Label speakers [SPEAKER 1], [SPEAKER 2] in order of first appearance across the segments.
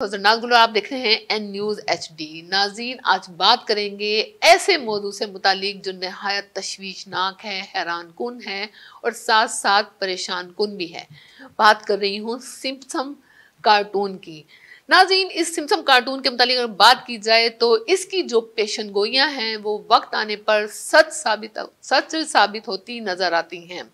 [SPEAKER 1] नाज़रीन, आप देख रहे हैं एन न्यूज़ HD। नाज़रीन, आज बात करेंगे ऐसे मौजू से मुतालिक जो नहायत तशवीशनाक है, हैरान कुन है और साथ साथ परेशान कुन भी है। बात कर रही हूँ सिम्पसन कार्टून की। नाज़रीन, इस सिम्पसन कार्टून के मुतालिक अगर बात की जाए तो इसकी जो पेशन गोइयाँ हैं वो वक्त आने पर सच साबित होती नजर आती हैं।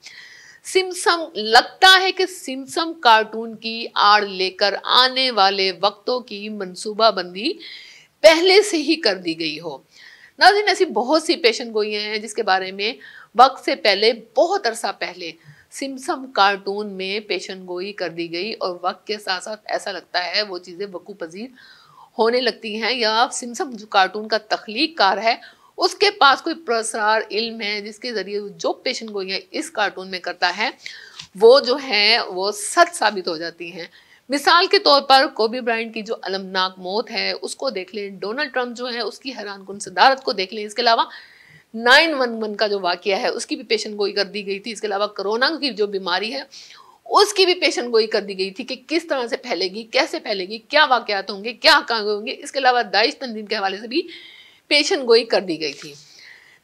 [SPEAKER 1] सिम्पसन लगता है कि सिम्पसन कार्टून की आड़ लेकर आने वाले वक्तों की मंसूबाबंदी पहले से ही कर दी गई हो। नाज़रीन, ऐसी बहुत सी पेशन गोइयां हैं जिसके बारे में वक्त से पहले, बहुत अरसा पहले सिम्पसन कार्टून में पेशन गोई कर दी गई और वक्त के साथ साथ ऐसा लगता है वो चीज़ें वकूअ पजीर होने लगती हैं, या सिम्पसन जो कार्टून का तख्लीककार है उसके पास कोई प्रसार इल्म है जिसके जरिए जो पेशन गोइयां इस कार्टून में करता है वो जो है वो सच साबित हो जाती हैं। मिसाल के तौर पर कोबी ब्रायंट की जो अलमनाक मौत है उसको देख लें, डोनाल्ड ट्रंप जो है उसकी हैरानकुन सदारत को देख लें, इसके अलावा 911 का जो वाकया है उसकी भी पेशन गोई कर दी गई थी, इसके अलावा कोरोना की जो बीमारी है उसकी भी पेशन गोई कर दी गई थी कि किस तरह से फैलेगी, कैसे फैलेगी, क्या वाकयात होंगे, क्या हकाम होंगे। इसके अलावा दाइश तंजीम के हवाले से भी पेशन गोई कर दी गई थी।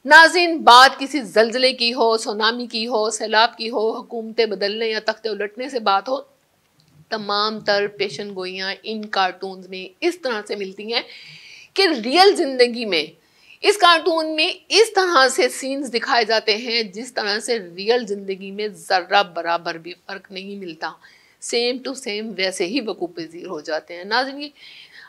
[SPEAKER 1] नाज़रीन, बात किसी जल्जले की हो, सुनामी की हो, सैलाब की हो, हुकूमतें बदलने या तख्ते उलटने से बात हो, तमाम तर पेशन गोइयां इन कार्टून में इस तरह से मिलती हैं कि रियल जिंदगी में इस कार्टून में इस तरह से सीन्स दिखाए जाते हैं जिस तरह से रियल जिंदगी में जर्रा बराबर भी फर्क नहीं मिलता। सेम टू सेम वैसे ही वकूअ पजीर हो जाते हैं। नाज़रीन,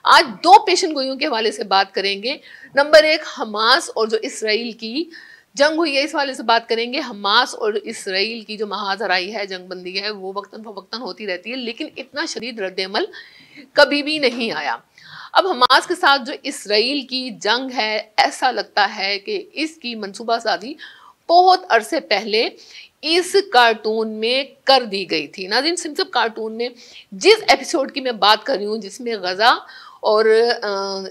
[SPEAKER 1] आज दो पेशन गोइयों के हवाले से बात करेंगे। नंबर एक, हमास और जो इसराइल की जंग हुई है इस वाले से बात करेंगे। हमास और इसराइल की जो महाजराई है, जंगबंदी है, वो वक्तन फवक्तन होती रहती है, लेकिन इतना शदीद रद्द-ए-अमल कभी भी नहीं आया। अब हमास के साथ जो इसराइल की जंग है, ऐसा लगता है कि इसकी मंसूबा साजी बहुत अरसे पहले इस कार्टून में कर दी गई थी। नाज़रीन, सिम्पसन कार्टून में जिस एपिसोड की मैं बात कर रही हूँ जिसमें गजा और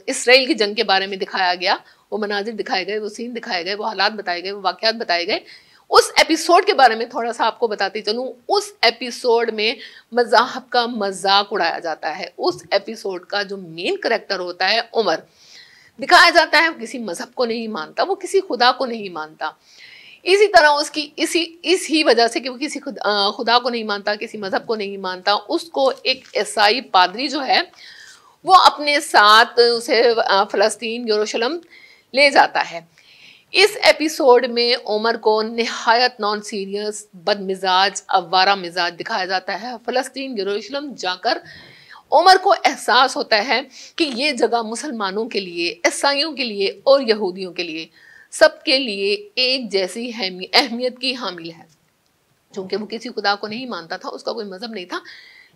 [SPEAKER 1] इसराइल की जंग के बारे में दिखाया गया, वो मनाजिर दिखाए गए, वो सीन दिखाए गए, वो हालात बताए गए, वो वाक़यात बताए गए, उस एपिसोड के बारे में थोड़ा सा आपको बताती चलूँ। उस एपिसोड में मज़ाहब का मजाक उड़ाया जाता है। उस एपिसोड का जो मेन करेक्टर होता है उमर, दिखाया जाता है किसी मजहब को नहीं मानता, वो किसी खुदा को नहीं मानता। इसी तरह उसकी इसी वजह से कि वो किसी खुदा को नहीं मानता, किसी मजहब को नहीं मानता, उसको एक ईसाई पादरी जो है वो अपने साथ उसे फ़लस्तीन, यरूशलेम ले जाता है। इस एपिसोड में उमर को निहायत नॉन सीरियस, बदमिजाज, अवारा मिजाज दिखाया जाता है। फ़लस्तीन, यरूशलेम जाकर उमर को एहसास होता है कि ये जगह मुसलमानों के लिए, ईसाइयों के लिए और यहूदियों के लिए, सबके लिए एक जैसी अहमियत की हामिल है। चूंकि वो किसी खुदा को नहीं मानता था, उसका कोई मजहब नहीं था,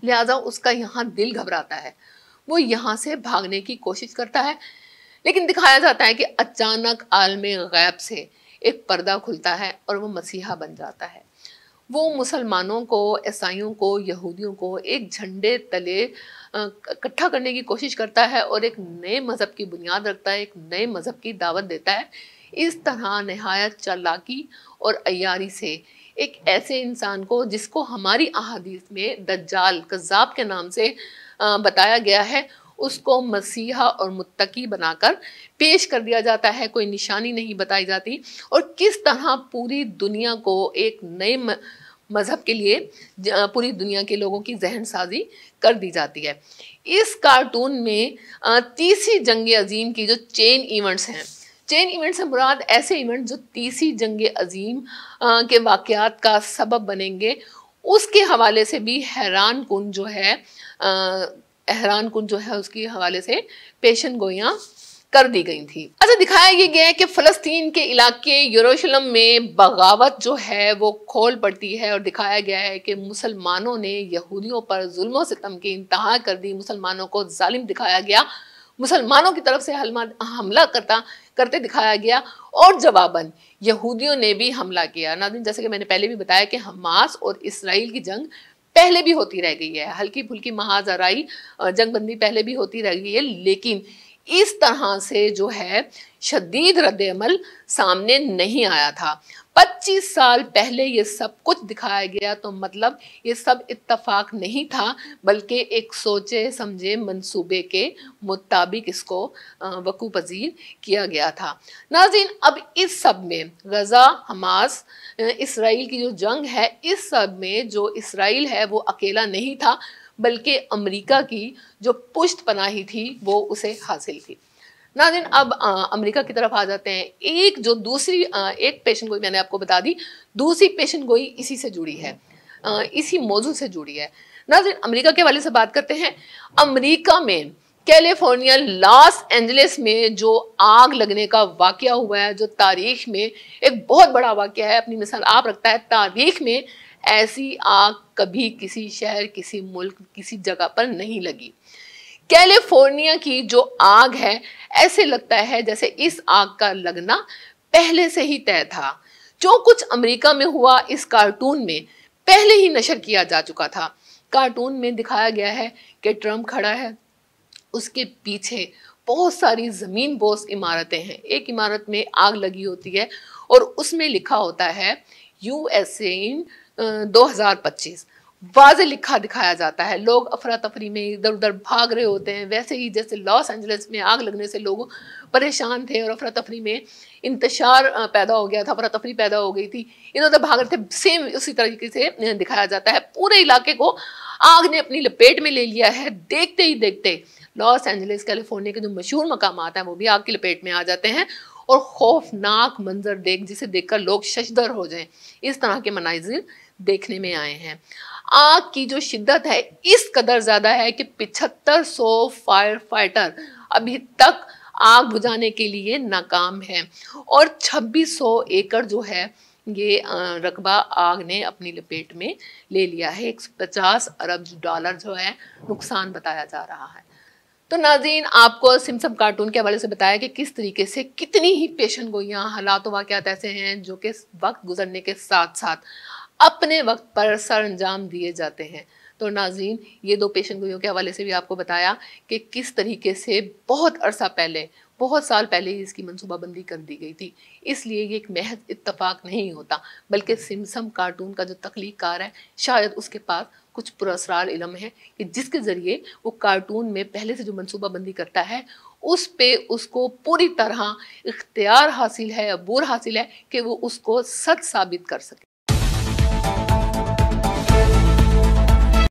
[SPEAKER 1] लिहाजा उसका यहाँ दिल घबराता है, वो यहाँ से भागने की कोशिश करता है। लेकिन दिखाया जाता है कि अचानक आलमे गैब से एक पर्दा खुलता है और वो मसीहा बन जाता है। वो मुसलमानों को, ईसाइयों को, यहूदियों को एक झंडे तले इकट्ठा करने की कोशिश करता है और एक नए मज़हब की बुनियाद रखता है, एक नए मज़हब की दावत देता है। इस तरह नहायत चालाकी और अय्यारी से एक ऐसे इंसान को जिसको हमारी अहादीस में दज्जाल, कज़्ज़ाब के नाम से बताया गया है, उसको मसीहा और मुत्तकी बनाकर पेश कर दिया जाता है। कोई निशानी नहीं बताई जाती और किस तरह पूरी दुनिया को एक नए मजहब के लिए पूरी दुनिया के लोगों की जहन साजी कर दी जाती है। इस कार्टून में तीसरी जंग अजीम की जो चेन इवेंट्स हैं, चेन इवेंट से मुराद ऐसे इवेंट जो तीसरी जंग अजीम के वाक़यात का सबब बनेंगे, उसके हवाले से भी हैरान कुन जो है उसके हवाले से पेशन गोइयां कर दी गई थी। अच्छा, दिखाया ये गया है कि फ़लस्तीन के इलाके यरूशलेम में बगावत जो है वो खोल पड़ती है और दिखाया गया है कि मुसलमानों ने यहूदियों पर जुल्म और सितम की इंतहा कर दी, मुसलमानों को जालिम दिखाया गया, मुसलमानों की तरफ से हमला करते दिखाया गया और जवाबन यहूदियों ने भी हमला किया। नाज़रीन, जैसे कि मैंने पहले भी बताया कि हमास और इसराइल की जंग पहले भी होती रह गई है, हल्की फुल्की महाजराई जंगबंदी पहले भी होती रह गई है, लेकिन इस तरह से जो है शदीद रद्द-ए-अमल सामने नहीं आया था। 25 साल पहले ये सब कुछ दिखाया गया, तो मतलब ये सब इत्तेफाक नहीं था, बल्कि एक सोचे समझे मंसूबे के मुताबिक इसको वकू पजीर किया गया था। नाज़रीन, अब इस सब में गजा हमास इसराइल की जो जंग है, इस सब में जो इसराइल है वो अकेला नहीं था, बल्कि अमेरिका की जो पुष्ट पनाही थी वो उसे हासिल थी। नाज़रीन, अब अमेरिका की तरफ आ जाते हैं। एक जो दूसरी एक पेशन गोई मैंने आपको बता दी, दूसरी पेशन गोई इसी से जुड़ी है, इसी मौजू से जुड़ी है। नाज़रीन, अमेरिका के हवाले से बात करते हैं। अमेरिका में कैलिफोर्निया लॉस एंजलिस में जो आग लगने का वाकया हुआ है, जो तारीख में एक बहुत बड़ा वाकया है, अपनी मिसाल आप रखता है। तारीख में ऐसी आग कभी किसी शहर, किसी मुल्क, किसी जगह पर नहीं लगी। कैलिफोर्निया की जो आग है, ऐसे लगता है जैसे इस आग का लगना पहले से ही तय था। जो कुछ अमेरिका में हुआ इस कार्टून में पहले ही नशर किया जा चुका था। कार्टून में दिखाया गया है कि ट्रम्प खड़ा है, उसके पीछे बहुत सारी जमीन बोस इमारतें हैं। एक इमारत में आग लगी होती है और उसमें लिखा होता है यूएसए इन 2025। वाज़े लिखा दिखाया जाता है। लोग अफरा तफरी में इधर उधर भाग रहे होते हैं, वैसे ही जैसे लॉस एंजलिस में आग लगने से लोग परेशान थे और अफरा तफरी में इंतशार पैदा हो गया था, अफरा तफरी पैदा हो गई थी, इधर उधर भाग रहे थे। सेम उसी तरीके से दिखाया जाता है। पूरे इलाके को आग ने अपनी लपेट में ले लिया है। देखते ही देखते लॉस एंजलिस कैलिफोर्निया के जो मशहूर मकामात हैं वो भी आग की लपेट में आ जाते हैं और खौफनाक मंजर जिसे देखकर लोग शशदर हो जाएं, इस तरह के मनाजिर देखने में आए हैं। आग की जो शिद्दत है इस कदर ज्यादा है कि 7500 फायर फाइटर अभी तक आग बुझाने के लिए नाकाम है और 2600 एकड़ जो है ये रकबा आग ने अपनी लपेट में ले लिया है। 150 अरब डॉलर जो है नुकसान बताया जा रहा है। तो नाज़रीन, आपको सिम्पसन कार्टून के हवाले से बताया कि किस तरीके से कितनी ही पेशन गोइयाँ, हालात वाक़यात ऐसे हैं जो कि वक्त गुजरने के साथ साथ अपने वक्त पर सर अंजाम दिए जाते हैं। तो नाज़रीन, ये दो पेशन गोइयों के हवाले से भी आपको बताया कि किस तरीके से बहुत अरसा पहले, बहुत साल पहले ही इसकी मनसूबाबंदी कर दी गई थी। इसलिए ये एक महज इत्तफाक नहीं होता, बल्कि सिम्पसन कार्टून का जो तख्लीक़कार है शायद उसके पास कुछ पुरअसरार इल्म है कि जिसके ज़रिए वो कार्टून में पहले से जो मनसूबाबंदी करता है उस पे उसको पूरी तरह इख्तियार हासिल है, अबूर हासिल है कि वो उसको सच साबित कर सके।